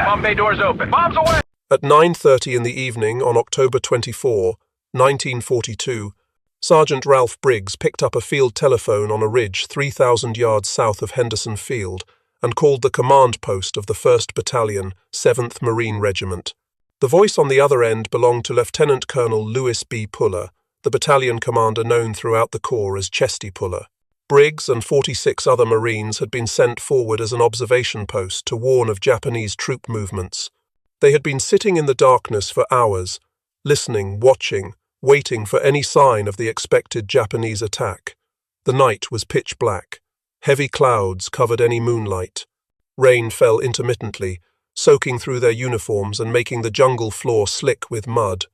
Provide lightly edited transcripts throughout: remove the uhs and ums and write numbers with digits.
Bomb bay doors open. Bombs away! At 9:30 in the evening on October 24, 1942, Sergeant Ralph Briggs picked up a field telephone on a ridge 3,000 yards south of Henderson Field and called the command post of the 1st Battalion, 7th Marine Regiment. The voice on the other end belonged to Lieutenant Colonel Lewis B. Puller, the battalion commander known throughout the Corps as Chesty Puller. Briggs and 46 other Marines had been sent forward as an observation post to warn of Japanese troop movements. They had been sitting in the darkness for hours, listening, watching, waiting for any sign of the expected Japanese attack. The night was pitch black. Heavy clouds covered any moonlight. Rain fell intermittently, soaking through their uniforms and making the jungle floor slick with mud.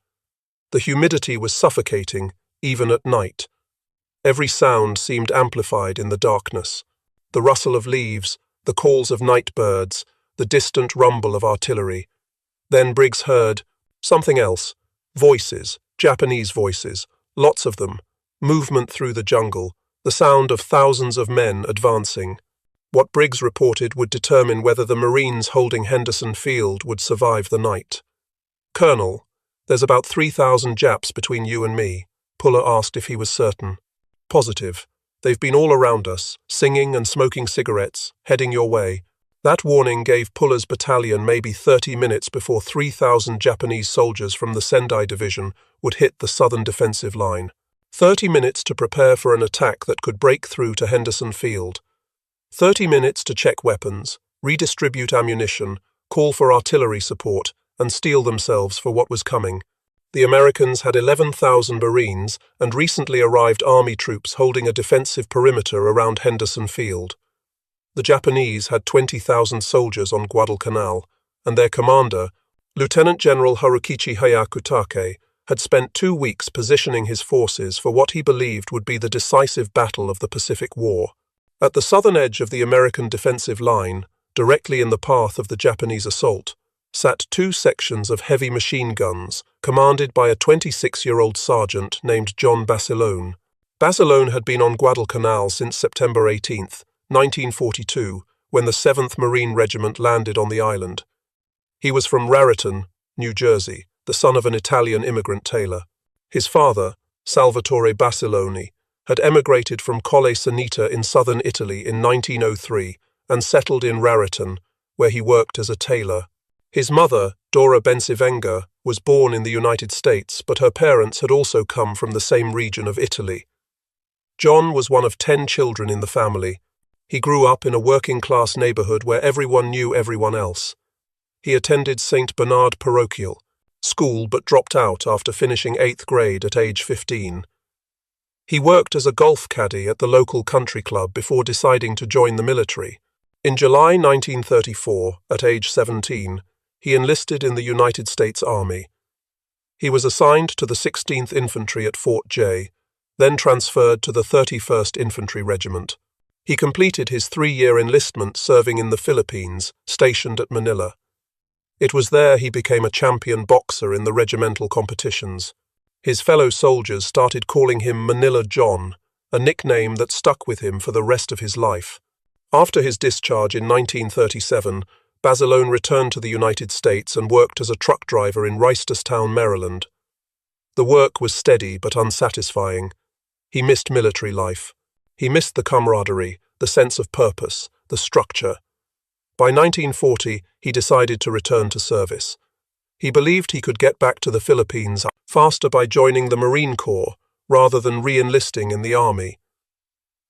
The humidity was suffocating, even at night. Every sound seemed amplified in the darkness. The rustle of leaves, the calls of night birds, the distant rumble of artillery. Then Briggs heard something else. Voices, Japanese voices, lots of them. Movement through the jungle, the sound of thousands of men advancing. What Briggs reported would determine whether the Marines holding Henderson Field would survive the night. "Colonel, there's about 3,000 Japs between you and me." Puller asked if he was certain. "Positive. They've been all around us, singing and smoking cigarettes, heading your way." That warning gave Puller's battalion maybe 30 minutes before 3,000 Japanese soldiers from the Sendai Division would hit the southern defensive line. 30 minutes to prepare for an attack that could break through to Henderson Field. 30 minutes to check weapons, redistribute ammunition, call for artillery support, and steel themselves for what was coming. The Americans had 11,000 Marines and recently arrived army troops holding a defensive perimeter around Henderson Field. The Japanese had 20,000 soldiers on Guadalcanal, and their commander, Lieutenant General Harukichi Hayakutake, had spent 2 weeks positioning his forces for what he believed would be the decisive battle of the Pacific War. At the southern edge of the American defensive line, directly in the path of the Japanese assault, sat 2 sections of heavy machine guns, commanded by a 26-year-old sergeant named John Basilone. Basilone had been on Guadalcanal since September 18, 1942, when the 7th Marine Regiment landed on the island. He was from Raritan, New Jersey, the son of an Italian immigrant tailor. His father, Salvatore Basilone, had emigrated from Colle Sanita in southern Italy in 1903 and settled in Raritan, where he worked as a tailor. His mother, Dora Bensivenga, was born in the United States, but her parents had also come from the same region of Italy. John was one of 10 children in the family. He grew up in a working-class neighborhood where everyone knew everyone else. He attended St. Bernard Parochial school but dropped out after finishing 8th grade at age 15. He worked as a golf caddy at the local country club before deciding to join the military. In July 1934, at age 17, he enlisted in the United States Army. He was assigned to the 16th Infantry at Fort Jay, then transferred to the 31st Infantry Regiment. He completed his 3-year enlistment serving in the Philippines, stationed at Manila. It was there he became a champion boxer in the regimental competitions. His fellow soldiers started calling him Manila John, a nickname that stuck with him for the rest of his life. After his discharge in 1937, Basilone returned to the United States and worked as a truck driver in Reisterstown, Maryland. The work was steady but unsatisfying. He missed military life. He missed the camaraderie, the sense of purpose, the structure. By 1940, he decided to return to service. He believed he could get back to the Philippines faster by joining the Marine Corps rather than re-enlisting in the Army.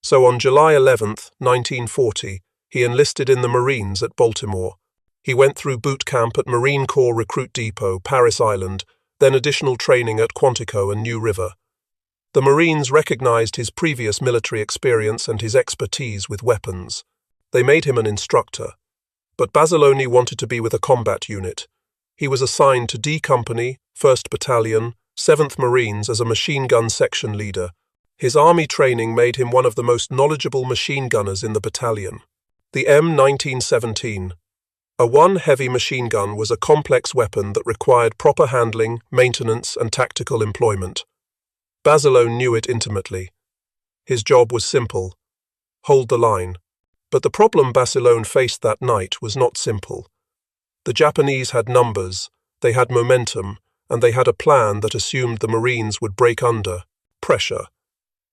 So on July 11, 1940, he enlisted in the Marines at Baltimore. He went through boot camp at Marine Corps Recruit Depot, Paris Island, then additional training at Quantico and New River. The Marines recognized his previous military experience and his expertise with weapons. They made him an instructor. But Basilone wanted to be with a combat unit. He was assigned to D Company, 1st Battalion, 7th Marines as a machine gun section leader. His army training made him one of the most knowledgeable machine gunners in the battalion. The M1917. A 1 heavy machine gun was a complex weapon that required proper handling, maintenance, and tactical employment. Basilone knew it intimately. His job was simple: hold the line. But the problem Basilone faced that night was not simple. The Japanese had numbers, they had momentum, and they had a plan that assumed the Marines would break under pressure.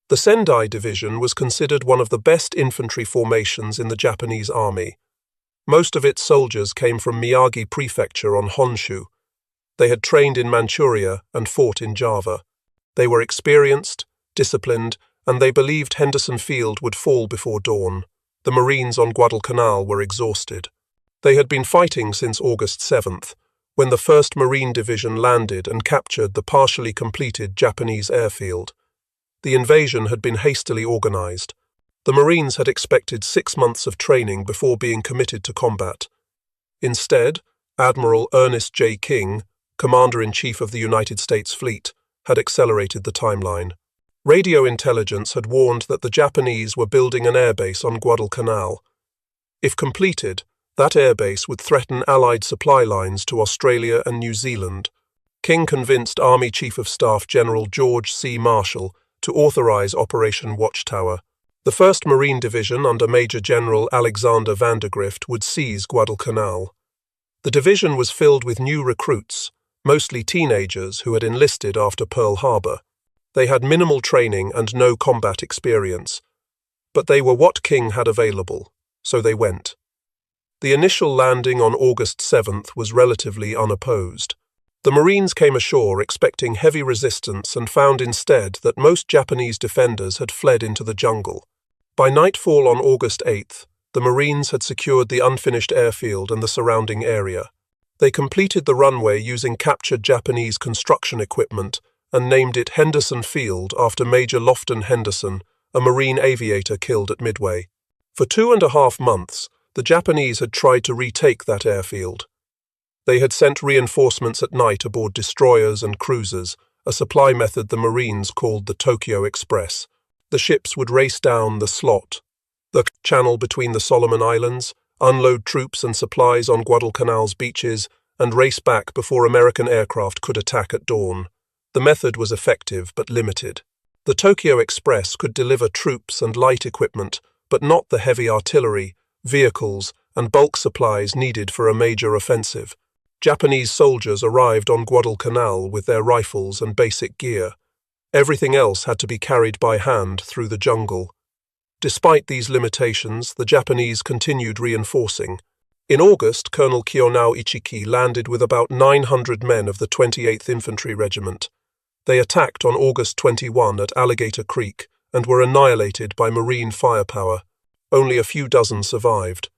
The Sendai Division was considered one of the best infantry formations in the Japanese army. Most of its soldiers came from Miyagi Prefecture on Honshu. They had trained in Manchuria and fought in Java. They were experienced, disciplined, and they believed Henderson Field would fall before dawn. The Marines on Guadalcanal were exhausted. They had been fighting since August 7th, when the 1st Marine Division landed and captured the partially completed Japanese airfield. The invasion had been hastily organized. The Marines had expected 6 months of training before being committed to combat. Instead, Admiral Ernest J. King, Commander-in-Chief of the United States Fleet, had accelerated the timeline. Radio intelligence had warned that the Japanese were building an airbase on Guadalcanal. If completed, that airbase would threaten Allied supply lines to Australia and New Zealand. King convinced Army Chief of Staff General George C. Marshall to authorize Operation Watchtower. The 1st Marine Division under Major General Alexander Vandergrift would seize Guadalcanal. The division was filled with new recruits, mostly teenagers who had enlisted after Pearl Harbor. They had minimal training and no combat experience, but they were what King had available, so they went. The initial landing on August 7th was relatively unopposed. The Marines came ashore expecting heavy resistance and found instead that most Japanese defenders had fled into the jungle. By nightfall on August 8th, the Marines had secured the unfinished airfield and the surrounding area. They completed the runway using captured Japanese construction equipment and named it Henderson Field after Major Lofton Henderson, a Marine aviator killed at Midway. For 2.5 months, the Japanese had tried to retake that airfield. They had sent reinforcements at night aboard destroyers and cruisers, a supply method the Marines called the Tokyo Express. The ships would race down the slot, the channel between the Solomon Islands, unload troops and supplies on Guadalcanal's beaches, and race back before American aircraft could attack at dawn. The method was effective but limited. The Tokyo Express could deliver troops and light equipment, but not the heavy artillery, vehicles, and bulk supplies needed for a major offensive. Japanese soldiers arrived on Guadalcanal with their rifles and basic gear. Everything else had to be carried by hand through the jungle. Despite these limitations, the Japanese continued reinforcing. In August, Colonel Kiyonao Ichiki landed with about 900 men of the 28th Infantry Regiment. They attacked on August 21 at Alligator Creek and were annihilated by Marine firepower. Only a few dozen survived.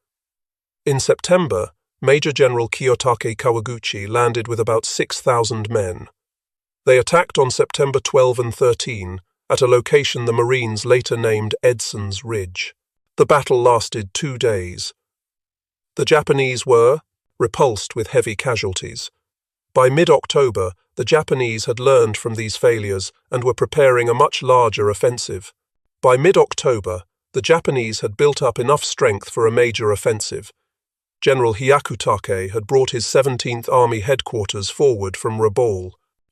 In September, Major General Kiyotake Kawaguchi landed with about 6,000 men. They attacked on September 12 and 13 at a location the Marines later named Edson's Ridge. The battle lasted 2 days. The Japanese were repulsed with heavy casualties. By mid-October, the Japanese had learned from these failures and were preparing a much larger offensive. By mid-October, the Japanese had built up enough strength for a major offensive. General Hyakutake had brought his 17th Army headquarters forward from Rabaul.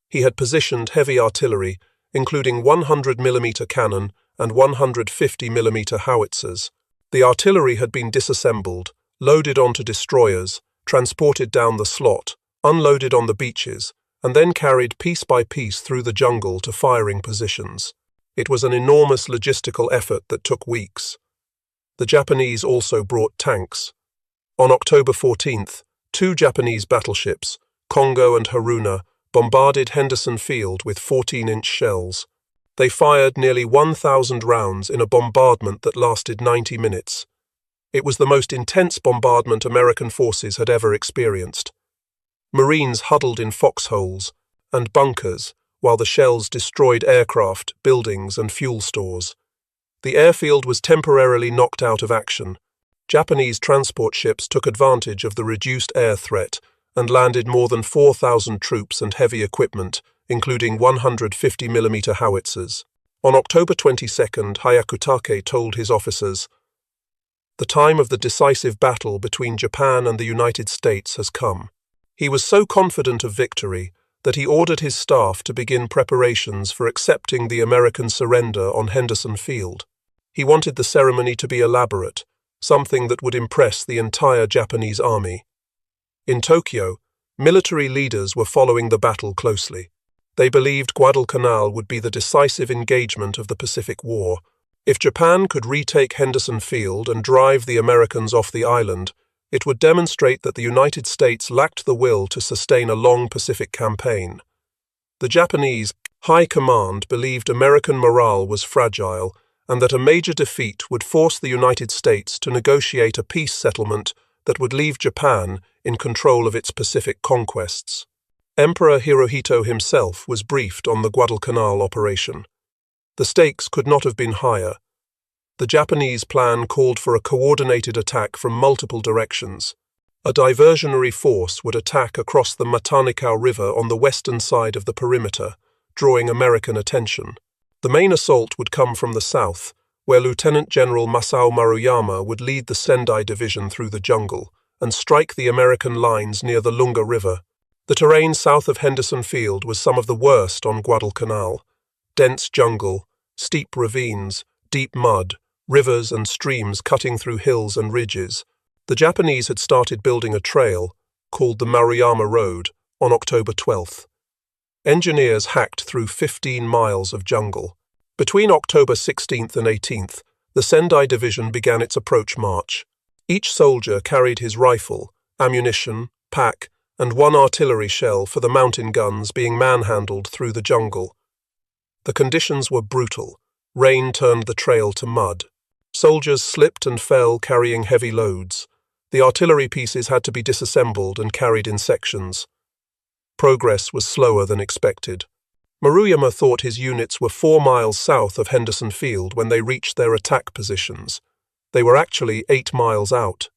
He had positioned heavy artillery, including 100mm cannon and 150mm howitzers. The artillery had been disassembled, loaded onto destroyers, transported down the slot, unloaded on the beaches, and then carried piece by piece through the jungle to firing positions. It was an enormous logistical effort that took weeks. The Japanese also brought tanks. On October 14th, 2 Japanese battleships, Kongo and Haruna, bombarded Henderson Field with 14-inch shells. They fired nearly 1,000 rounds in a bombardment that lasted 90 minutes. It was the most intense bombardment American forces had ever experienced. Marines huddled in foxholes and bunkers while the shells destroyed aircraft, buildings, and fuel stores. The airfield was temporarily knocked out of action. Japanese transport ships took advantage of the reduced air threat and landed more than 4,000 troops and heavy equipment, including 150mm howitzers. On October 22nd, Hyakutake told his officers, "The time of the decisive battle between Japan and the United States has come." He was so confident of victory that he ordered his staff to begin preparations for accepting the American surrender on Henderson Field. He wanted the ceremony to be elaborate, something that would impress the entire Japanese army. In Tokyo, military leaders were following the battle closely. They believed Guadalcanal would be the decisive engagement of the Pacific War. If Japan could retake Henderson Field and drive the Americans off the island, it would demonstrate that the United States lacked the will to sustain a long Pacific campaign. The Japanese high command believed American morale was fragile and that a major defeat would force the United States to negotiate a peace settlement that would leave Japan in control of its Pacific conquests. Emperor Hirohito himself was briefed on the Guadalcanal operation. The stakes could not have been higher. The Japanese plan called for a coordinated attack from multiple directions. A diversionary force would attack across the Matanikau River on the western side of the perimeter, drawing American attention. The main assault would come from the south, where Lieutenant General Masao Maruyama would lead the Sendai Division through the jungle and strike the American lines near the Lunga River. The terrain south of Henderson Field was some of the worst on Guadalcanal. Dense jungle, steep ravines, deep mud, rivers and streams cutting through hills and ridges. The Japanese had started building a trail, called the Maruyama Road, on October 12th. Engineers hacked through 15 miles of jungle. Between October 16th and 18th, the Sendai Division began its approach march. Each soldier carried his rifle, ammunition, pack, and one artillery shell for the mountain guns being manhandled through the jungle. The conditions were brutal. Rain turned the trail to mud. Soldiers slipped and fell carrying heavy loads. The artillery pieces had to be disassembled and carried in sections. Progress was slower than expected. Maruyama thought his units were 4 miles south of Henderson Field when they reached their attack positions. They were actually 8 miles out.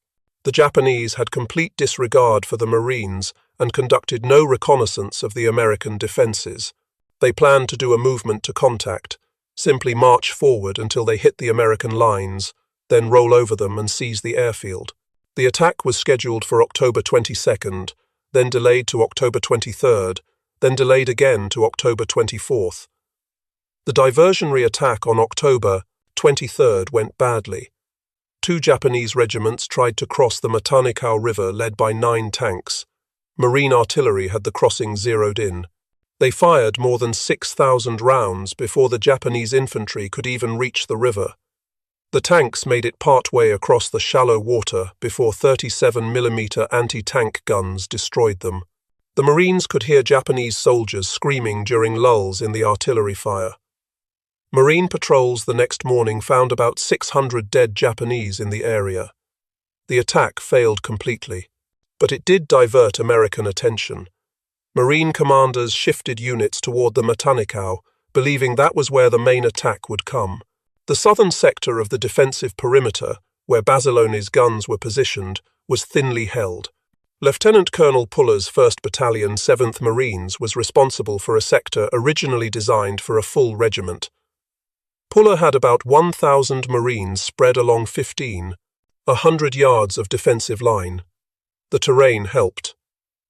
The Japanese had complete disregard for the Marines and conducted no reconnaissance of the American defenses. They planned to do a movement to contact, simply march forward until they hit the American lines, then roll over them and seize the airfield. The attack was scheduled for October 22nd, then delayed to October 23rd, then delayed again to October 24th. The diversionary attack on October 23rd went badly. 2 Japanese regiments tried to cross the Matanikau River led by 9 tanks. Marine artillery had the crossing zeroed in. They fired more than 6,000 rounds before the Japanese infantry could even reach the river. The tanks made it partway across the shallow water before 37mm anti-tank guns destroyed them. The Marines could hear Japanese soldiers screaming during lulls in the artillery fire. Marine patrols the next morning found about 600 dead Japanese in the area. The attack failed completely, but it did divert American attention. Marine commanders shifted units toward the Matanikau, believing that was where the main attack would come. The southern sector of the defensive perimeter, where Basilone's guns were positioned, was thinly held. Lieutenant Colonel Puller's 1st Battalion 7th Marines was responsible for a sector originally designed for a full regiment. Puller had about 1,000 Marines spread along 100 yards of defensive line. The terrain helped.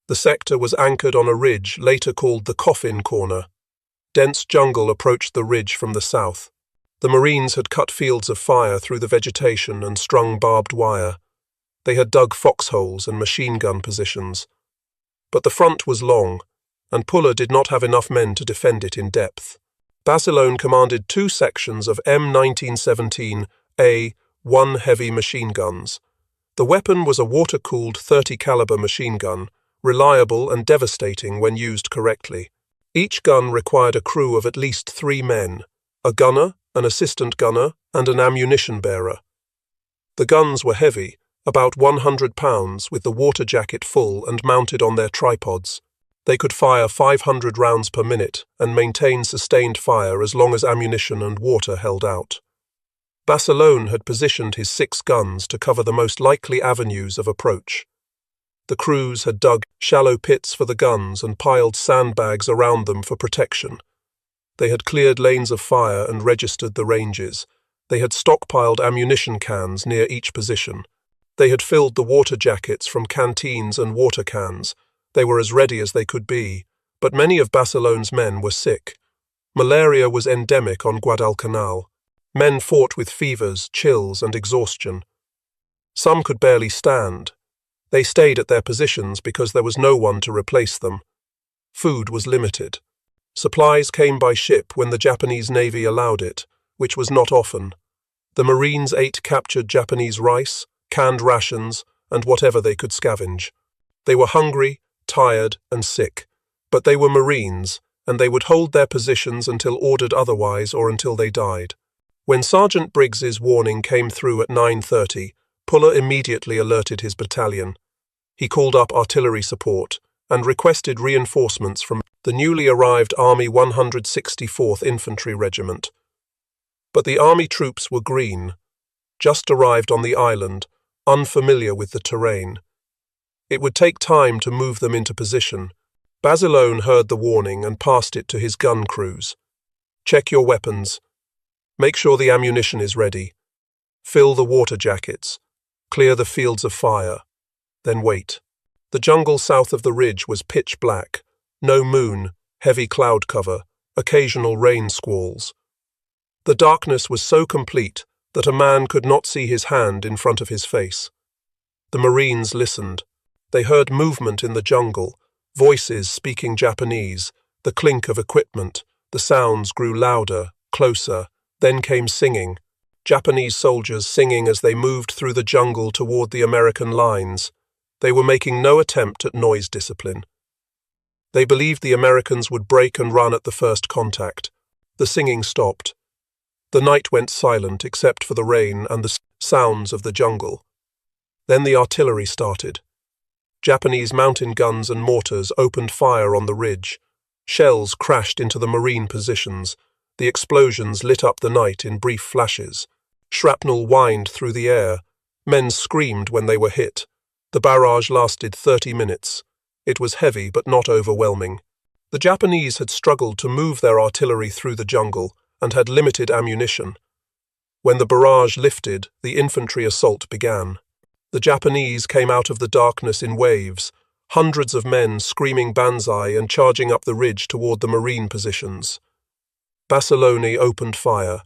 The sector was anchored on a ridge later called the Coffin Corner. Dense jungle approached the ridge from the south. The Marines had cut fields of fire through the vegetation and strung barbed wire. They had dug foxholes and machine gun positions. But the front was long, and Puller did not have enough men to defend it in depth. Basilone commanded 2 sections of M1917A1 heavy machine guns. The weapon was a water-cooled 30-caliber machine gun, reliable and devastating when used correctly. Each gun required a crew of at least 3 men, a gunner, an assistant gunner, and an ammunition bearer. The guns were heavy, about 100 pounds, with the water jacket full and mounted on their tripods. They could fire 500 rounds per minute and maintain sustained fire as long as ammunition and water held out. Basilone had positioned his 6 guns to cover the most likely avenues of approach. The crews had dug shallow pits for the guns and piled sandbags around them for protection. They had cleared lanes of fire and registered the ranges. They had stockpiled ammunition cans near each position. They had filled the water jackets from canteens and water cans. They were as ready as they could be, but many of Basilone's men were sick. Malaria was endemic on Guadalcanal. Men fought with fevers, chills, and exhaustion. Some could barely stand. They stayed at their positions because there was no one to replace them. Food was limited. Supplies came by ship when the Japanese Navy allowed it, which was not often. The Marines ate captured Japanese rice, canned rations, and whatever they could scavenge. They were hungry, tired, and sick, but they were Marines, and they would hold their positions until ordered otherwise or until they died. When Sergeant Briggs's warning came through at 9:30, Puller immediately alerted his battalion. He called up artillery support and requested reinforcements from the newly arrived Army 164th Infantry Regiment. But the Army troops were green, just arrived on the island, unfamiliar with the terrain. It would take time to move them into position. Basilone heard the warning and passed it to his gun crews. Check your weapons. Make sure the ammunition is ready. Fill the water jackets. Clear the fields of fire. Then wait. The jungle south of the ridge was pitch black. No moon, heavy cloud cover, occasional rain squalls. The darkness was so complete that a man could not see his hand in front of his face. The Marines listened. They heard movement in the jungle, voices speaking Japanese, the clink of equipment. The sounds grew louder, closer. Then came singing. Japanese soldiers singing as they moved through the jungle toward the American lines. They were making no attempt at noise discipline. They believed the Americans would break and run at the first contact. The singing stopped. The night went silent except for the rain and the sounds of the jungle. Then the artillery started. Japanese mountain guns and mortars opened fire on the ridge. Shells crashed into the Marine positions. The explosions lit up the night in brief flashes. Shrapnel whined through the air. Men screamed when they were hit. The barrage lasted 30 minutes. It was heavy but not overwhelming. The Japanese had struggled to move their artillery through the jungle and had limited ammunition. When the barrage lifted, the infantry assault began. The Japanese came out of the darkness in waves, hundreds of men screaming banzai and charging up the ridge toward the Marine positions. Basilone opened fire.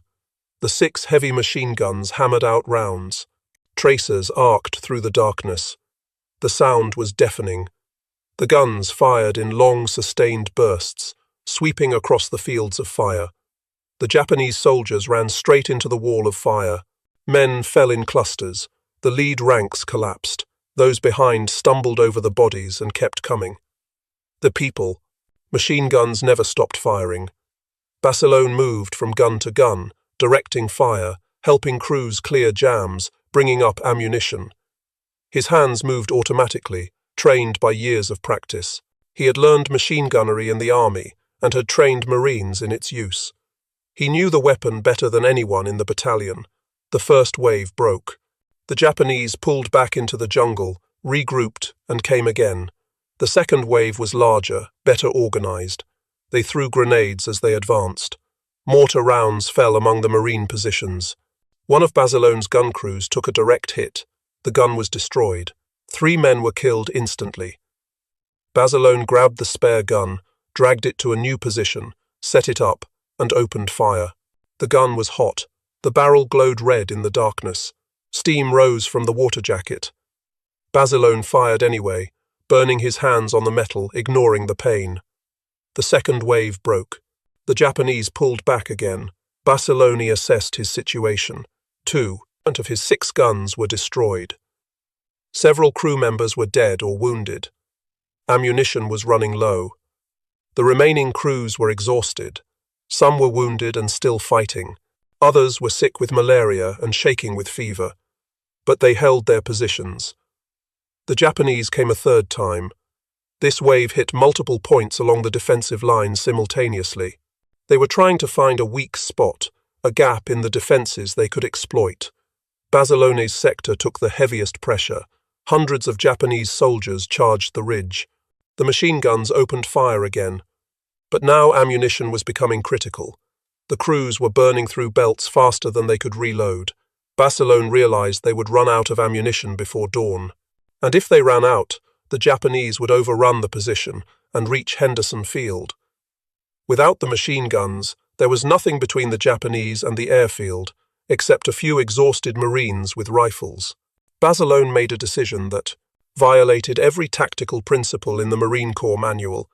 The 6 heavy machine guns hammered out rounds. Tracers arced through the darkness. The sound was deafening. The guns fired in long, sustained bursts, sweeping across the fields of fire. The Japanese soldiers ran straight into the wall of fire. Men fell in clusters. The lead ranks collapsed. Those behind stumbled over the bodies and kept coming. The people. Machine guns never stopped firing. Basilone moved from gun to gun, directing fire, helping crews clear jams, bringing up ammunition. His hands moved automatically, trained by years of practice. He had learned machine gunnery in the army and had trained Marines in its use. He knew the weapon better than anyone in the battalion. The first wave broke. The Japanese pulled back into the jungle, regrouped, and came again. The second wave was larger, better organized. They threw grenades as they advanced. Mortar rounds fell among the Marine positions. One of Basilone's gun crews took a direct hit. The gun was destroyed. 3 men were killed instantly. Basilone grabbed the spare gun, dragged it to a new position, set it up, and opened fire. The gun was hot. The barrel glowed red in the darkness. Steam rose from the water jacket. Basilone fired anyway, burning his hands on the metal, ignoring the pain. The second wave broke. The Japanese pulled back again. Basilone assessed his situation. 2 of his 6 guns were destroyed. Several crew members were dead or wounded. Ammunition was running low. The remaining crews were exhausted. Some were wounded and still fighting. Others were sick with malaria and shaking with fever. But they held their positions. The Japanese came a third time. This wave hit multiple points along the defensive line simultaneously. They were trying to find a weak spot, a gap in the defenses they could exploit. Basilone's sector took the heaviest pressure. Hundreds of Japanese soldiers charged the ridge. The machine guns opened fire again. But now ammunition was becoming critical. The crews were burning through belts faster than they could reload. Basilone realized they would run out of ammunition before dawn. And if they ran out, the Japanese would overrun the position and reach Henderson Field. Without the machine guns, there was nothing between the Japanese and the airfield, except a few exhausted Marines with rifles. Basilone made a decision that, violated every tactical principle in the Marine Corps manual.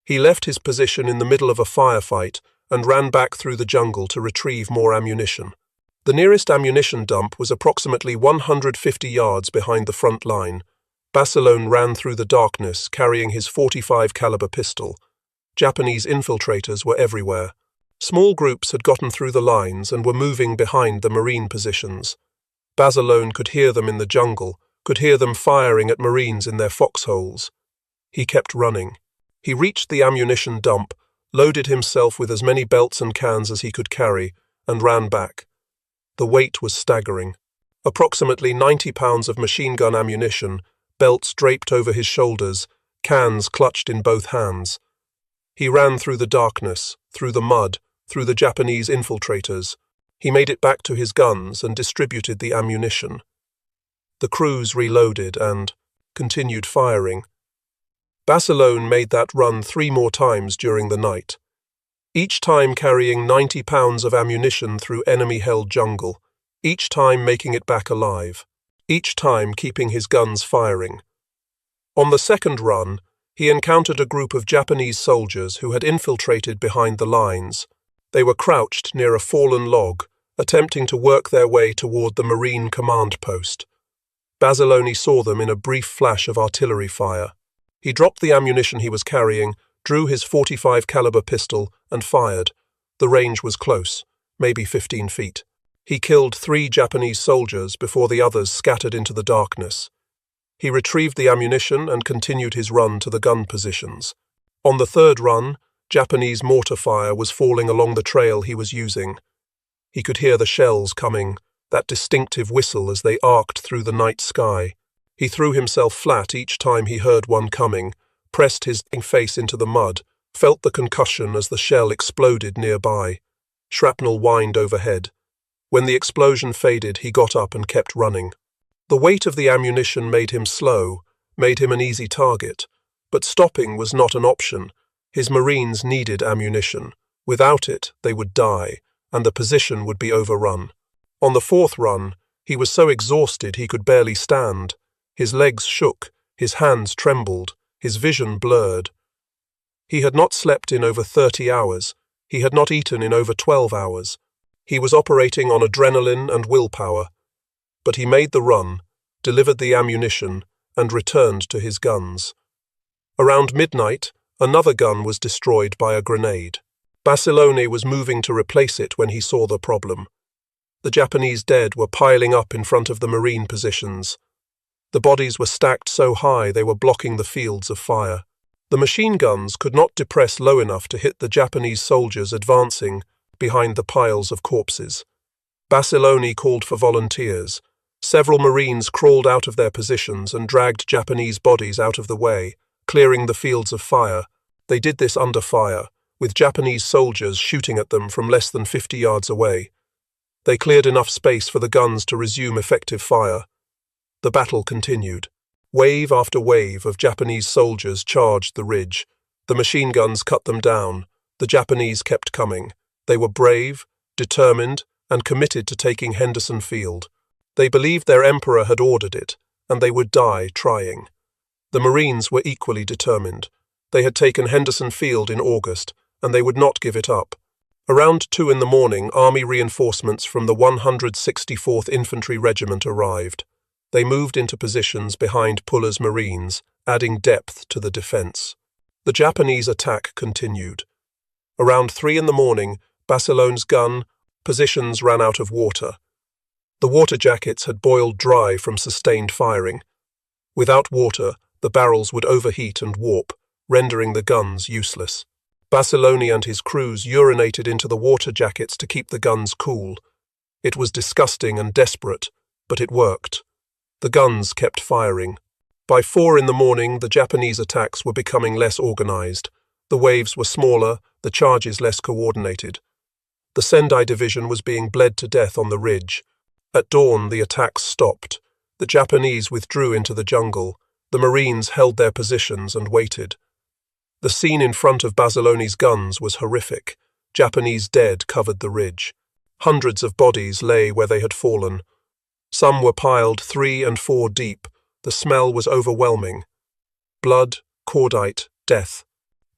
He left his position in the middle of a firefight and ran back through the jungle to retrieve more ammunition. The nearest ammunition dump was approximately 150 yards behind the front line. Basilone ran through the darkness, carrying his .45 caliber pistol. Japanese infiltrators were everywhere. Small groups had gotten through the lines and were moving behind the Marine positions. Basilone could hear them in the jungle, could hear them firing at Marines in their foxholes. He kept running. He reached the ammunition dump, loaded himself with as many belts and cans as he could carry, and ran back. The weight was staggering. Approximately 90 pounds of machine gun ammunition, belts draped over his shoulders, cans clutched in both hands. He ran through the darkness, through the mud, through the Japanese infiltrators. He made it back to his guns and distributed the ammunition. The crews reloaded and continued firing. Basilone made that run 3 more times during the night, each time carrying 90 pounds of ammunition through enemy-held jungle, each time making it back alive, each time keeping his guns firing. On the second run, he encountered a group of Japanese soldiers who had infiltrated behind the lines. They were crouched near a fallen log, attempting to work their way toward the Marine command post. Basilone saw them in a brief flash of artillery fire. He dropped the ammunition he was carrying, drew his .45 caliber pistol, and fired. The range was close, maybe 15 feet. He killed 3 Japanese soldiers before the others scattered into the darkness. He retrieved the ammunition and continued his run to the gun positions. On the third run, Japanese mortar fire was falling along the trail he was using. He could hear the shells coming, that distinctive whistle as they arced through the night sky. He threw himself flat each time he heard one coming, pressed his face into the mud, felt the concussion as the shell exploded nearby. Shrapnel whined overhead. When the explosion faded, he got up and kept running. The weight of the ammunition made him slow, made him an easy target, but stopping was not an option. His Marines needed ammunition. Without it, they would die, and the position would be overrun. On the fourth run, he was so exhausted he could barely stand. His legs shook, his hands trembled, his vision blurred. He had not slept in over 30 hours. He had not eaten in over 12 hours. He was operating on adrenaline and willpower. But he made the run, delivered the ammunition, and returned to his guns. Around midnight, another gun was destroyed by a grenade. Basilone was moving to replace it when he saw the problem. The Japanese dead were piling up in front of the Marine positions. The bodies were stacked so high they were blocking the fields of fire. The machine guns could not depress low enough to hit the Japanese soldiers advancing behind the piles of corpses. Basilone called for volunteers. Several Marines crawled out of their positions and dragged Japanese bodies out of the way, clearing the fields of fire. They did this under fire, with Japanese soldiers shooting at them from less than 50 yards away. They cleared enough space for the guns to resume effective fire. The battle continued. Wave after wave of Japanese soldiers charged the ridge. The machine guns cut them down. The Japanese kept coming. They were brave, determined, and committed to taking Henderson Field. They believed their emperor had ordered it, and they would die trying. The Marines were equally determined. They had taken Henderson Field in August, and they would not give it up. Around 2 in the morning, army reinforcements from the 164th Infantry Regiment arrived. They moved into positions behind Puller's Marines, adding depth to the defense. The Japanese attack continued. Around 3 in the morning, Basilone's gun positions ran out of water. The water jackets had boiled dry from sustained firing. Without water, the barrels would overheat and warp, rendering the guns useless. Basilone and his crews urinated into the water jackets to keep the guns cool. It was disgusting and desperate, but it worked. The guns kept firing. By 4 in the morning, the Japanese attacks were becoming less organized. The waves were smaller, the charges less coordinated. The Sendai Division was being bled to death on the ridge. At dawn, the attacks stopped. The Japanese withdrew into the jungle. The Marines held their positions and waited. The scene in front of Basilone's guns was horrific. Japanese dead covered the ridge. Hundreds of bodies lay where they had fallen. Some were piled 3 and 4 deep, The smell was overwhelming. Blood, cordite, death.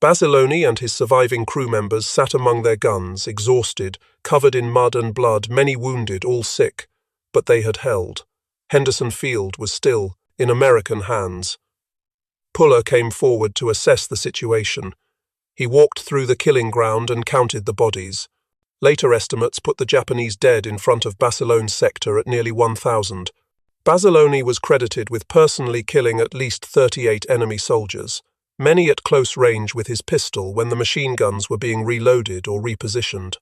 Basilone and his surviving crew members sat among their guns, exhausted, covered in mud and blood, many wounded, all sick. But they had held. Henderson Field was still in American hands. Puller came forward to assess the situation. He walked through the killing ground and counted the bodies. Later estimates put the Japanese dead in front of Basilone's sector at nearly 1,000. Basilone was credited with personally killing at least 38 enemy soldiers, many at close range with his pistol when the machine guns were being reloaded or repositioned.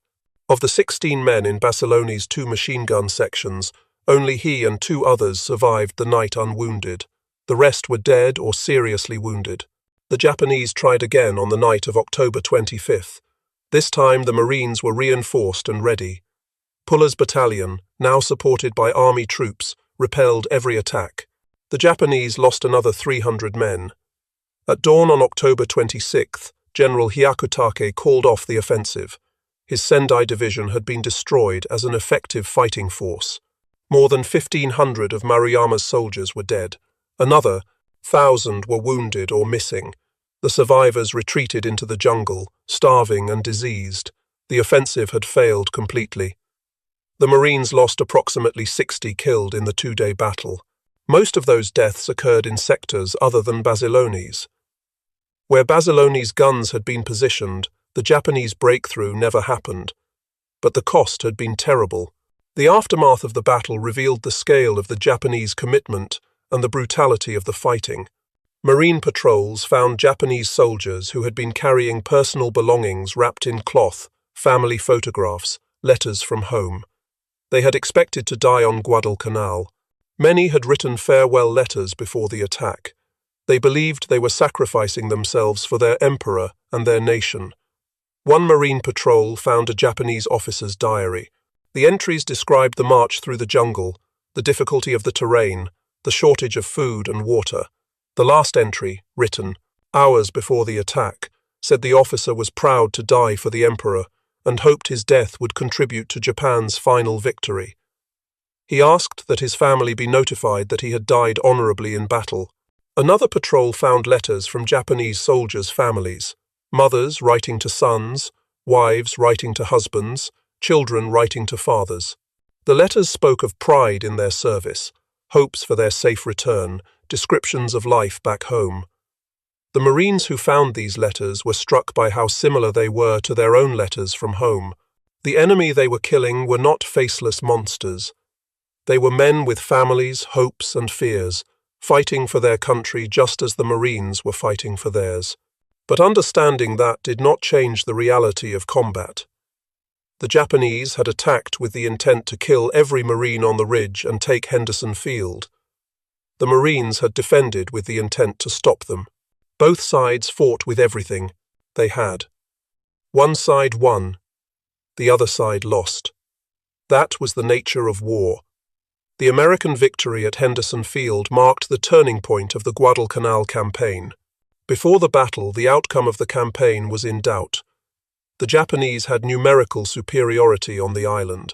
Of the 16 men in Basilone's 2 machine gun sections, only he and 2 others survived the night unwounded. The rest were dead or seriously wounded. The Japanese tried again on the night of October 25th. This time the Marines were reinforced and ready. Puller's battalion, now supported by army troops, repelled every attack. The Japanese lost another 300 men. At dawn on October 26th, General Hyakutake called off the offensive. His Sendai division had been destroyed as an effective fighting force. More than 1,500 of Maruyama's soldiers were dead. Another 1,000 were wounded or missing. The survivors retreated into the jungle, starving and diseased. The offensive had failed completely. The Marines lost approximately 60 killed in the 2-day battle. Most of those deaths occurred in sectors other than Basilone's. Where Basilone's guns had been positioned, the Japanese breakthrough never happened. But the cost had been terrible. The aftermath of the battle revealed the scale of the Japanese commitment and the brutality of the fighting. Marine patrols found Japanese soldiers who had been carrying personal belongings wrapped in cloth, family photographs, letters from home. They had expected to die on Guadalcanal. Many had written farewell letters before the attack. They believed they were sacrificing themselves for their emperor and their nation. One Marine patrol found a Japanese officer's diary. The entries described the march through the jungle, the difficulty of the terrain, the shortage of food and water. The last entry, written hours before the attack, said the officer was proud to die for the emperor and hoped his death would contribute to Japan's final victory. He asked that his family be notified that he had died honorably in battle. Another patrol found letters from Japanese soldiers' families, mothers writing to sons, wives writing to husbands, children writing to fathers. The letters spoke of pride in their service, hopes for their safe return, descriptions of life back home. The Marines who found these letters were struck by how similar they were to their own letters from home. The enemy they were killing were not faceless monsters. They were men with families, hopes, and fears, fighting for their country just as the Marines were fighting for theirs. But understanding that did not change the reality of combat. The Japanese had attacked with the intent to kill every Marine on the ridge and take Henderson Field. The Marines had defended with the intent to stop them. Both sides fought with everything they had. One side won, the other side lost. That was the nature of war. The American victory at Henderson Field marked the turning point of the Guadalcanal campaign. Before the battle, the outcome of the campaign was in doubt. The Japanese had numerical superiority on the island.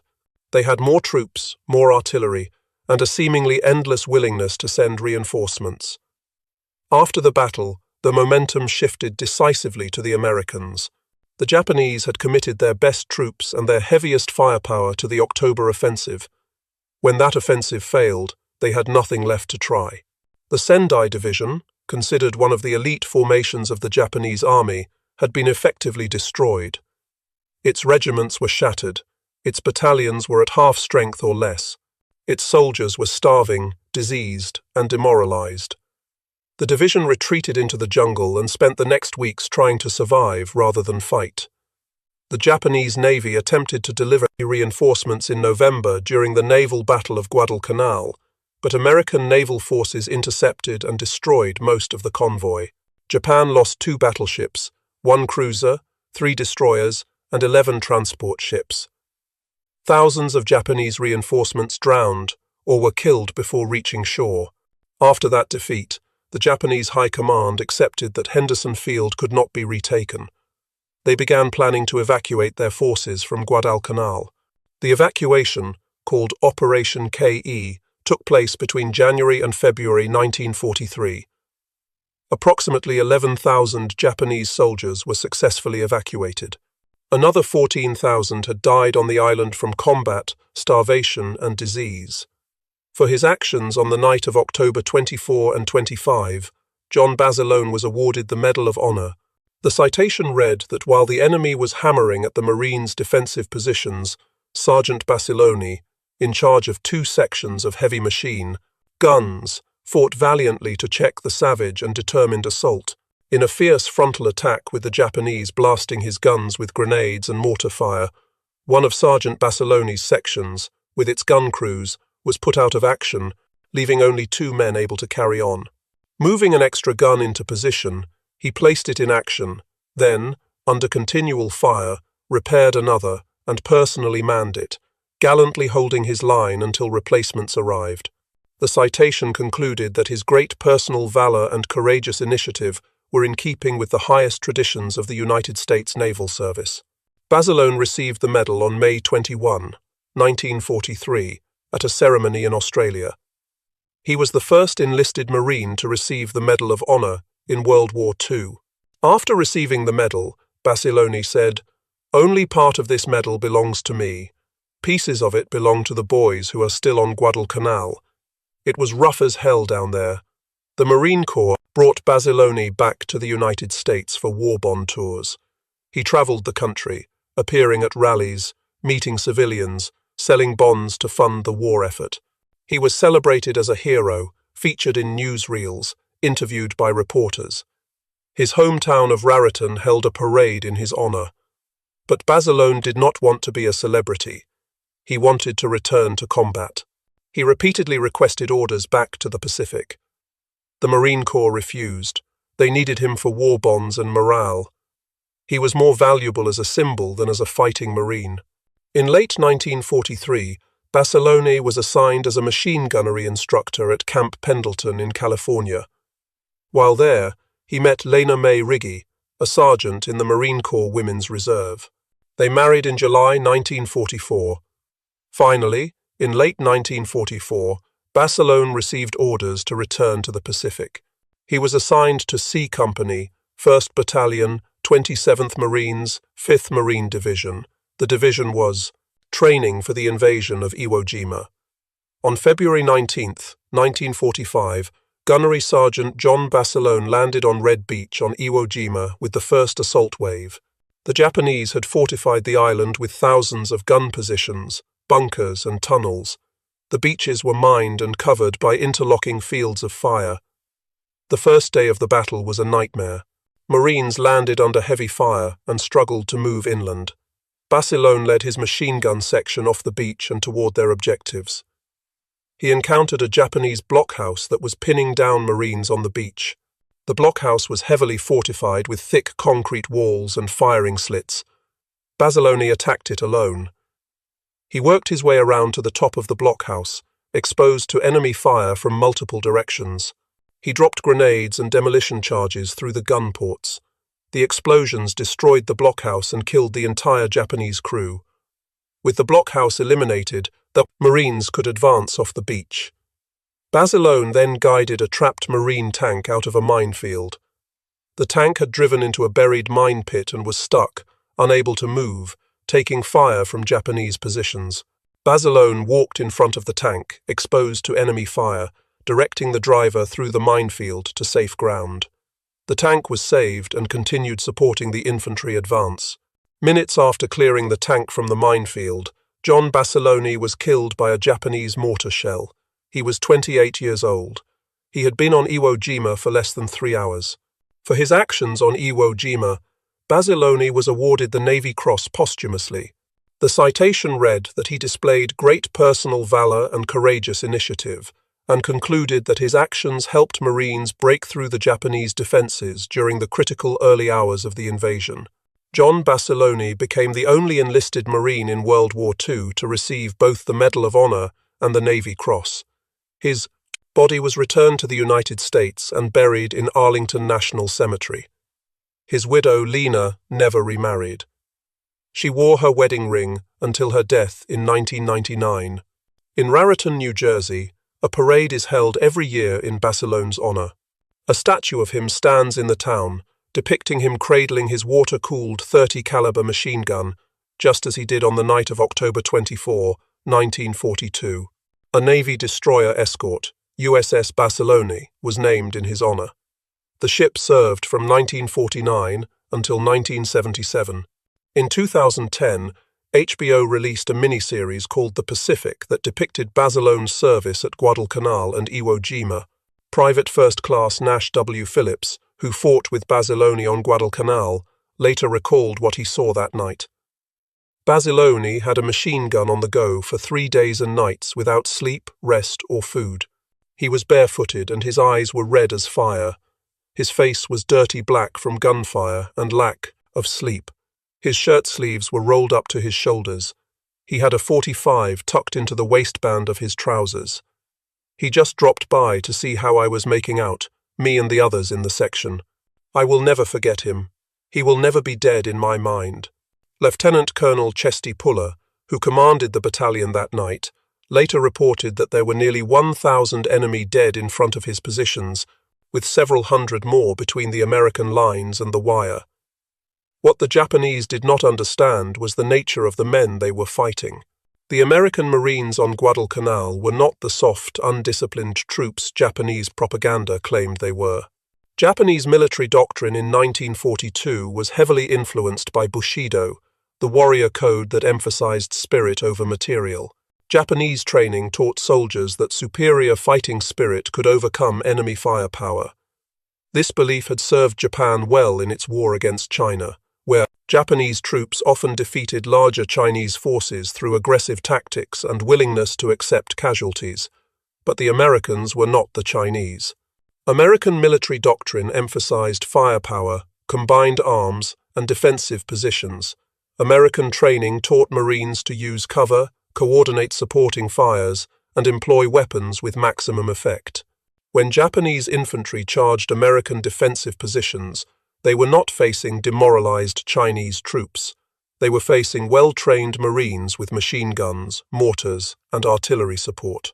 They had more troops, more artillery, and a seemingly endless willingness to send reinforcements. After the battle, the momentum shifted decisively to the Americans. The Japanese had committed their best troops and their heaviest firepower to the October offensive. When that offensive failed, they had nothing left to try. The Sendai Division, considered one of the elite formations of the Japanese army, had been effectively destroyed. Its regiments were shattered, its battalions were at half strength or less, its soldiers were starving, diseased, and demoralized. The division retreated into the jungle and spent the next weeks trying to survive rather than fight. The Japanese Navy attempted to deliver reinforcements in November during the naval battle of Guadalcanal, but American naval forces intercepted and destroyed most of the convoy. Japan lost 2 battleships, 1 cruiser, 3 destroyers, and 11 transport ships. Thousands of Japanese reinforcements drowned or were killed before reaching shore. After that defeat, the Japanese High Command accepted that Henderson Field could not be retaken. They began planning to evacuate their forces from Guadalcanal. The evacuation, called Operation KE, took place between January and February 1943. Approximately 11,000 Japanese soldiers were successfully evacuated. Another 14,000 had died on the island from combat, starvation, and disease. For his actions on the night of October 24 and 25, John Basilone was awarded the Medal of Honor. The citation read that while the enemy was hammering at the Marines' defensive positions, Sergeant Basilone, in charge of 2 sections of heavy machine guns, fought valiantly to check the savage and determined assault. In a fierce frontal attack with the Japanese blasting his guns with grenades and mortar fire, one of Sergeant Basilone's sections, with its gun crews, was put out of action, leaving only 2 men able to carry on. Moving an extra gun into position, he placed it in action, then, under continual fire, repaired another and personally manned it, gallantly holding his line until replacements arrived. The citation concluded that his great personal valor and courageous initiative were in keeping with the highest traditions of the United States Naval Service. Basilone received the medal on May 21, 1943, at a ceremony in Australia. He was the first enlisted Marine to receive the Medal of Honor in World War II. After receiving the medal, Basilone said, "Only part of this medal belongs to me. Pieces of it belong to the boys who are still on Guadalcanal. It was rough as hell down there." The Marine Corps brought Basilone back to the United States for war bond tours. He traveled the country, appearing at rallies, meeting civilians, selling bonds to fund the war effort. He was celebrated as a hero, featured in newsreels, interviewed by reporters. His hometown of Raritan held a parade in his honor. But Basilone did not want to be a celebrity. He wanted to return to combat. He repeatedly requested orders back to the Pacific. The Marine Corps refused. They needed him for war bonds and morale. He was more valuable as a symbol than as a fighting Marine. In late 1943, Basilone was assigned as a machine gunnery instructor at Camp Pendleton in California. While there, he met Lena Mae Riggy, a sergeant in the Marine Corps Women's Reserve. They married in July 1944. Finally, in late 1944, Basilone received orders to return to the Pacific. He was assigned to C Company, 1st Battalion, 27th Marines, 5th Marine Division. The division was training for the invasion of Iwo Jima. On February 19, 1945, Gunnery Sergeant John Basilone landed on Red Beach on Iwo Jima with the first assault wave. The Japanese had fortified the island with thousands of gun positions, bunkers and tunnels. The beaches were mined and covered by interlocking fields of fire. The first day of the battle was a nightmare. Marines landed under heavy fire and struggled to move inland. Basilone led his machine gun section off the beach and toward their objectives. He encountered a Japanese blockhouse that was pinning down Marines on the beach. The blockhouse was heavily fortified with thick concrete walls and firing slits. Basilone attacked it alone. He worked his way around to the top of the blockhouse, exposed to enemy fire from multiple directions. He dropped grenades and demolition charges through the gun ports. The explosions destroyed the blockhouse and killed the entire Japanese crew. With the blockhouse eliminated, the Marines could advance off the beach. Basilone then guided a trapped Marine tank out of a minefield. The tank had driven into a buried mine pit and was stuck, unable to move, taking fire from Japanese positions. Basilone walked in front of the tank, exposed to enemy fire, directing the driver through the minefield to safe ground. The tank was saved and continued supporting the infantry advance. Minutes after clearing the tank from the minefield, John Basilone was killed by a Japanese mortar shell. He was 28 years old. He had been on Iwo Jima for less than 3 hours. For his actions on Iwo Jima, Basilone was awarded the Navy Cross posthumously. The citation read that he displayed great personal valor and courageous initiative, and concluded that his actions helped Marines break through the Japanese defenses during the critical early hours of the invasion. John Basilone became the only enlisted Marine in World War II to receive both the Medal of Honor and the Navy Cross. His body was returned to the United States and buried in Arlington National Cemetery. His widow, Lena, never remarried. She wore her wedding ring until her death in 1999. In Raritan, New Jersey, A parade is held every year in Barcelona's honor. A statue of him stands in the town, depicting him cradling his water-cooled 30-caliber machine gun, just as he did on the night of October 24, 1942. A Navy destroyer escort, USS Barcelona, was named in his honor. The ship served from 1949 until 1977. In 2010, HBO released a miniseries called The Pacific that depicted Barcelona's service at Guadalcanal and Iwo Jima. Private First Class Nash W. Phillips, who fought with Barcelona on Guadalcanal, later recalled what he saw that night. Barcelona had a machine gun on the go for 3 days and nights without sleep, rest, or food. He was barefooted and his eyes were red as fire. His face was dirty black from gunfire and lack of sleep. His shirt sleeves were rolled up to his shoulders. He had a .45 tucked into the waistband of his trousers. He just dropped by to see how I was making out, me and the others in the section. I will never forget him. He will never be dead in my mind. Lieutenant Colonel Chesty Puller, who commanded the battalion that night, later reported that there were nearly 1,000 enemy dead in front of his positions, with several hundred more between the American lines and the wire. What the Japanese did not understand was the nature of the men they were fighting. The American Marines on Guadalcanal were not the soft, undisciplined troops Japanese propaganda claimed they were. Japanese military doctrine in 1942 was heavily influenced by Bushido, the warrior code that emphasized spirit over material. Japanese training taught soldiers that superior fighting spirit could overcome enemy firepower. This belief had served Japan well in its war against China, where Japanese troops often defeated larger Chinese forces through aggressive tactics and willingness to accept casualties. But the Americans were not the Chinese. American military doctrine emphasized firepower, combined arms, and defensive positions. American training taught Marines to use cover, coordinate supporting fires, and employ weapons with maximum effect. When Japanese infantry charged American defensive positions, they were not facing demoralized Chinese troops. They were facing well-trained Marines with machine guns, mortars, and artillery support.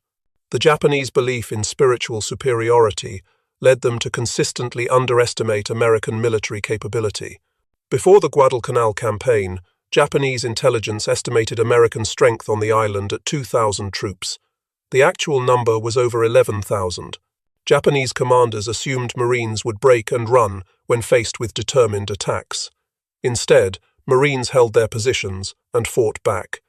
The Japanese belief in spiritual superiority led them to consistently underestimate American military capability. Before the Guadalcanal campaign, Japanese intelligence estimated American strength on the island at 2,000 troops. The actual number was over 11,000. Japanese commanders assumed Marines would break and run when faced with determined attacks. Instead, Marines held their positions and fought back.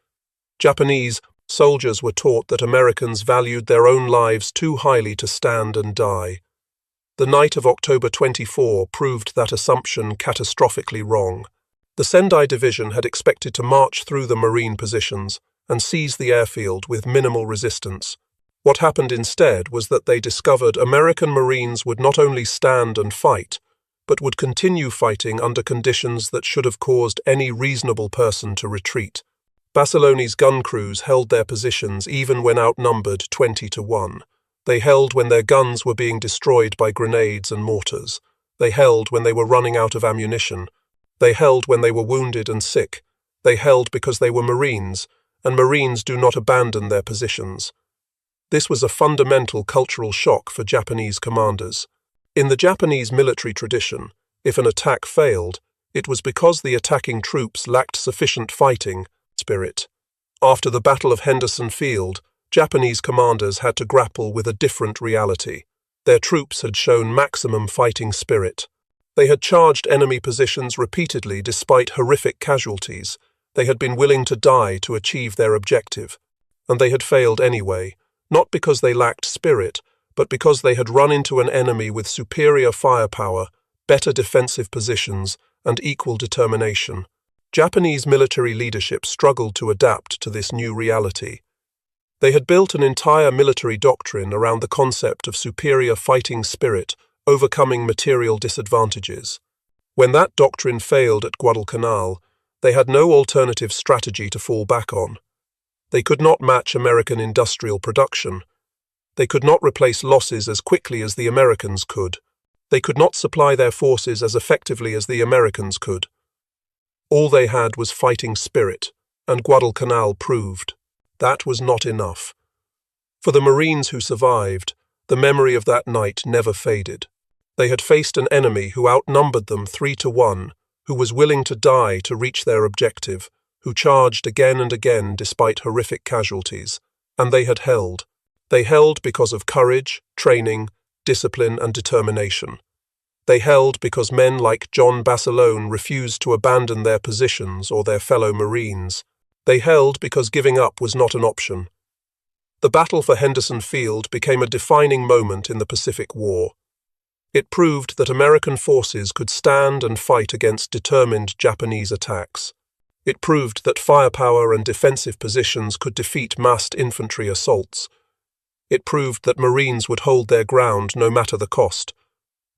Japanese soldiers were taught that Americans valued their own lives too highly to stand and die. The night of October 24 proved that assumption catastrophically wrong. The Sendai Division had expected to march through the Marine positions and seize the airfield with minimal resistance. What happened instead was that they discovered American Marines would not only stand and fight, but would continue fighting under conditions that should have caused any reasonable person to retreat. Barcelona's gun crews held their positions even when outnumbered 20-1. They held when their guns were being destroyed by grenades and mortars. They held when they were running out of ammunition. They held when they were wounded and sick. They held because they were Marines, and Marines do not abandon their positions. This was a fundamental cultural shock for Japanese commanders. In the Japanese military tradition, if an attack failed, it was because the attacking troops lacked sufficient fighting spirit. After the Battle of Henderson Field, Japanese commanders had to grapple with a different reality. Their troops had shown maximum fighting spirit. They had charged enemy positions repeatedly despite horrific casualties. They had been willing to die to achieve their objective. And they had failed anyway, not because they lacked spirit, but because they had run into an enemy with superior firepower, better defensive positions, and equal determination. Japanese military leadership struggled to adapt to this new reality. They had built an entire military doctrine around the concept of superior fighting spirit overcoming material disadvantages. When that doctrine failed at Guadalcanal, they had no alternative strategy to fall back on. They could not match American industrial production. They could not replace losses as quickly as the Americans could. They could not supply their forces as effectively as the Americans could. All they had was fighting spirit, and Guadalcanal proved that was not enough. For the Marines who survived, the memory of that night never faded. They had faced an enemy who outnumbered them 3-1, who was willing to die to reach their objective, who charged again and again despite horrific casualties, and they had held. They held because of courage, training, discipline, and determination. They held because men like John Basilone refused to abandon their positions or their fellow Marines. They held because giving up was not an option. The battle for Henderson Field became a defining moment in the Pacific War. It proved that American forces could stand and fight against determined Japanese attacks. It proved that firepower and defensive positions could defeat massed infantry assaults. It proved that Marines would hold their ground no matter the cost.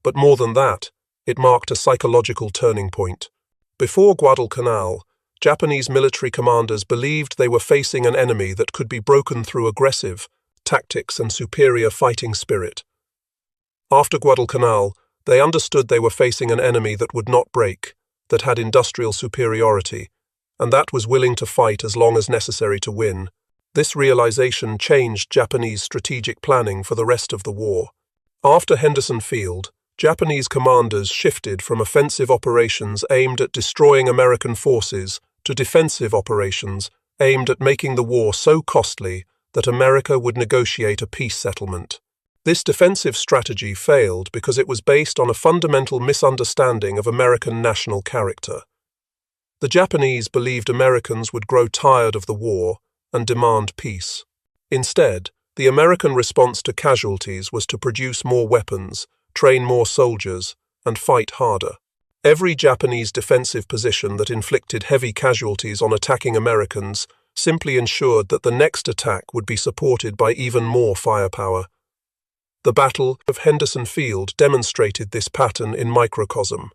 But more than that, it marked a psychological turning point. Before Guadalcanal, Japanese military commanders believed they were facing an enemy that could be broken through aggressive tactics and superior fighting spirit. After Guadalcanal, they understood they were facing an enemy that would not break, that had industrial superiority, and that was willing to fight as long as necessary to win. This realization changed Japanese strategic planning for the rest of the war. After Henderson Field, Japanese commanders shifted from offensive operations aimed at destroying American forces to defensive operations aimed at making the war so costly that America would negotiate a peace settlement. This defensive strategy failed because it was based on a fundamental misunderstanding of American national character. The Japanese believed Americans would grow tired of the war and demand peace. Instead, the American response to casualties was to produce more weapons, train more soldiers, and fight harder. Every Japanese defensive position that inflicted heavy casualties on attacking Americans simply ensured that the next attack would be supported by even more firepower. The Battle of Henderson Field demonstrated this pattern in microcosm.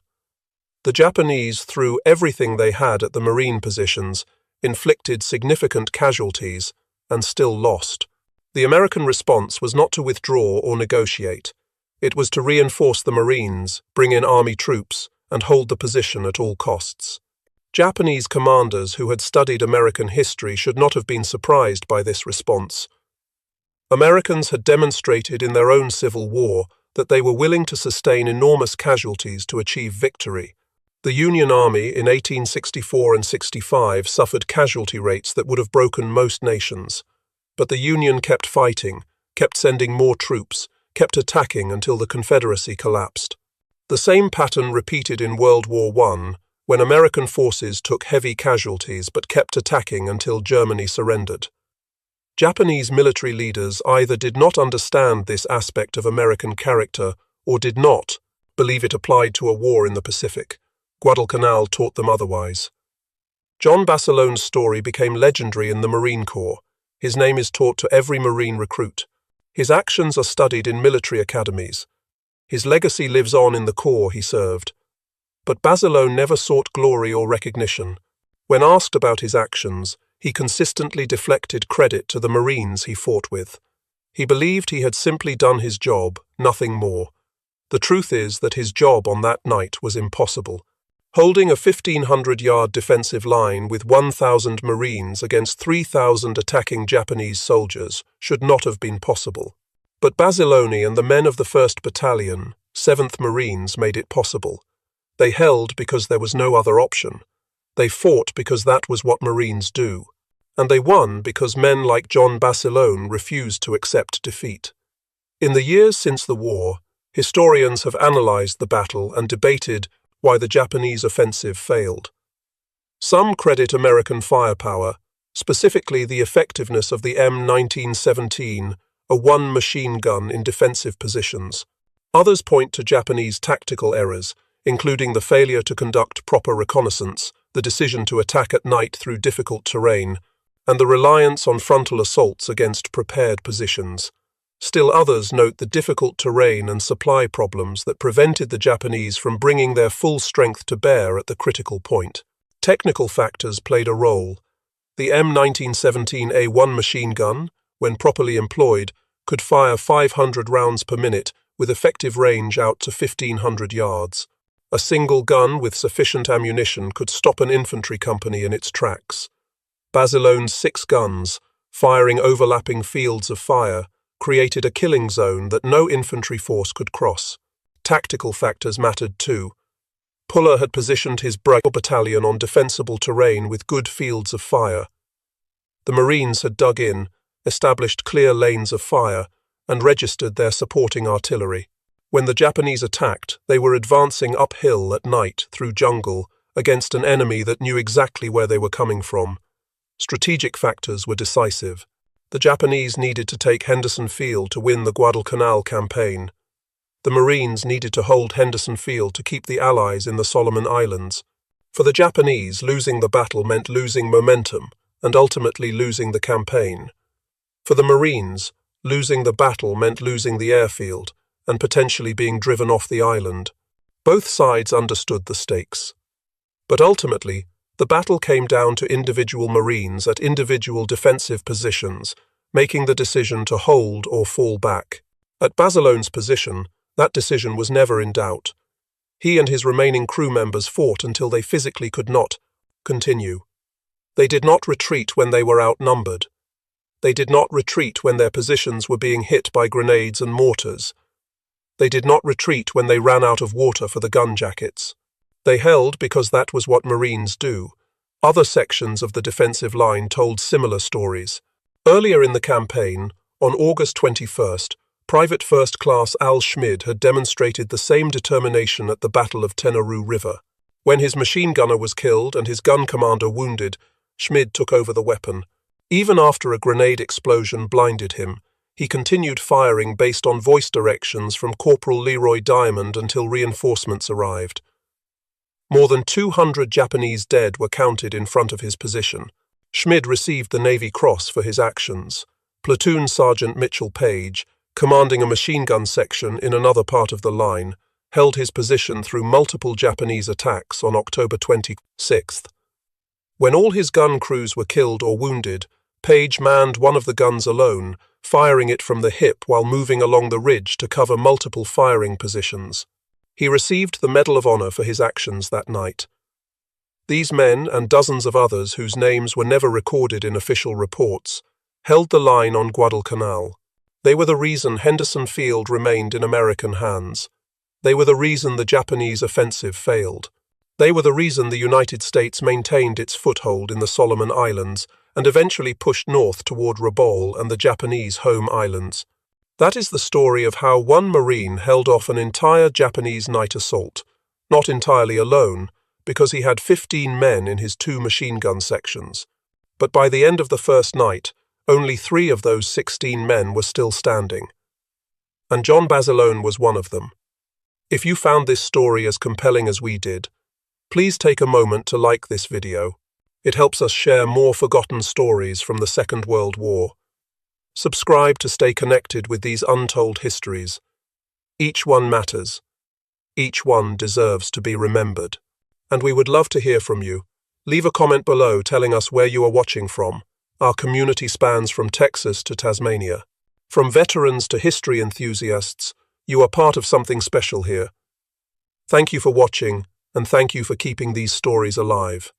The Japanese threw everything they had at the Marine positions, inflicted significant casualties, and still lost. The American response was not to withdraw or negotiate. It was to reinforce the Marines, bring in army troops, and hold the position at all costs. Japanese commanders who had studied American history should not have been surprised by this response. Americans had demonstrated in their own Civil War that they were willing to sustain enormous casualties to achieve victory. The Union Army in 1864 and 65 suffered casualty rates that would have broken most nations. But the Union kept fighting, kept sending more troops, kept attacking until the Confederacy collapsed. The same pattern repeated in World War I, when American forces took heavy casualties but kept attacking until Germany surrendered. Japanese military leaders either did not understand this aspect of American character or did not believe it applied to a war in the Pacific. Guadalcanal taught them otherwise. John Basilone's story became legendary in the Marine Corps. His name is taught to every Marine recruit. His actions are studied in military academies. His legacy lives on in the Corps he served. But Basilone never sought glory or recognition. When asked about his actions, he consistently deflected credit to the Marines he fought with. He believed he had simply done his job, nothing more. The truth is that his job on that night was impossible. Holding a 1,500-yard defensive line with 1,000 Marines against 3,000 attacking Japanese soldiers should not have been possible. But Basilone and the men of the 1st Battalion, 7th Marines, made it possible. They held because there was no other option. They fought because that was what Marines do. And they won because men like John Basilone refused to accept defeat. In the years since the war, historians have analyzed the battle and debated why the Japanese offensive failed. Some credit American firepower, specifically the effectiveness of the M1917, a one machine gun in defensive positions. Others point to Japanese tactical errors, including the failure to conduct proper reconnaissance, the decision to attack at night through difficult terrain, and the reliance on frontal assaults against prepared positions. Still others note the difficult terrain and supply problems that prevented the Japanese from bringing their full strength to bear at the critical point. Technical factors played a role. The M1917A1 machine gun, when properly employed, could fire 500 rounds per minute with effective range out to 1,500 yards. A single gun with sufficient ammunition could stop an infantry company in its tracks. Basilone's 6 guns, firing overlapping fields of fire, created a killing zone that no infantry force could cross. Tactical factors mattered too. Puller had positioned his bravery battalion on defensible terrain with good fields of fire. The Marines had dug in, established clear lanes of fire, and registered their supporting artillery. When the Japanese attacked, they were advancing uphill at night through jungle against an enemy that knew exactly where they were coming from. Strategic factors were decisive. The Japanese needed to take Henderson Field to win the Guadalcanal campaign. The Marines needed to hold Henderson Field to keep the Allies in the Solomon Islands. For the Japanese, losing the battle meant losing momentum and ultimately losing the campaign. For the Marines, losing the battle meant losing the airfield and potentially being driven off the island. Both sides understood the stakes. But ultimately, the battle came down to individual Marines at individual defensive positions, making the decision to hold or fall back. At Bazilone's position, that decision was never in doubt. He and his remaining crew members fought until they physically could not continue. They did not retreat when they were outnumbered. They did not retreat when their positions were being hit by grenades and mortars. They did not retreat when they ran out of water for the gun jackets. They held because that was what Marines do. Other sections of the defensive line told similar stories. Earlier in the campaign, on August 21st, Private First Class Al Schmid had demonstrated the same determination at the Battle of Tenarue River. When his machine gunner was killed and his gun commander wounded, Schmid took over the weapon. Even after a grenade explosion blinded him, he continued firing based on voice directions from Corporal Leroy Diamond until reinforcements arrived. More than 200 Japanese dead were counted in front of his position. Schmid received the Navy Cross for his actions. Platoon Sergeant Mitchell Page, commanding a machine gun section in another part of the line, held his position through multiple Japanese attacks on October 26th. When all his gun crews were killed or wounded, Page manned one of the guns alone, firing it from the hip while moving along the ridge to cover multiple firing positions. He received the Medal of Honor for his actions that night. These men and dozens of others whose names were never recorded in official reports held the line on Guadalcanal. They were the reason Henderson Field remained in American hands. They were the reason the Japanese offensive failed. They were the reason the United States maintained its foothold in the Solomon Islands and eventually pushed north toward Rabaul and the Japanese home islands. That is the story of how one Marine held off an entire Japanese night assault, not entirely alone, because he had 15 men in his 2 machine gun sections. But by the end of the first night, only 3 of those 16 men were still standing. And John Basilone was one of them. If you found this story as compelling as we did, please take a moment to like this video. It helps us share more forgotten stories from the Second World War. Subscribe to stay connected with these untold histories. Each one matters. Each one deserves to be remembered. And we would love to hear from you. Leave a comment below telling us where you are watching from. Our community spans from Texas to Tasmania. From veterans to history enthusiasts, you are part of something special here. Thank you for watching, and thank you for keeping these stories alive.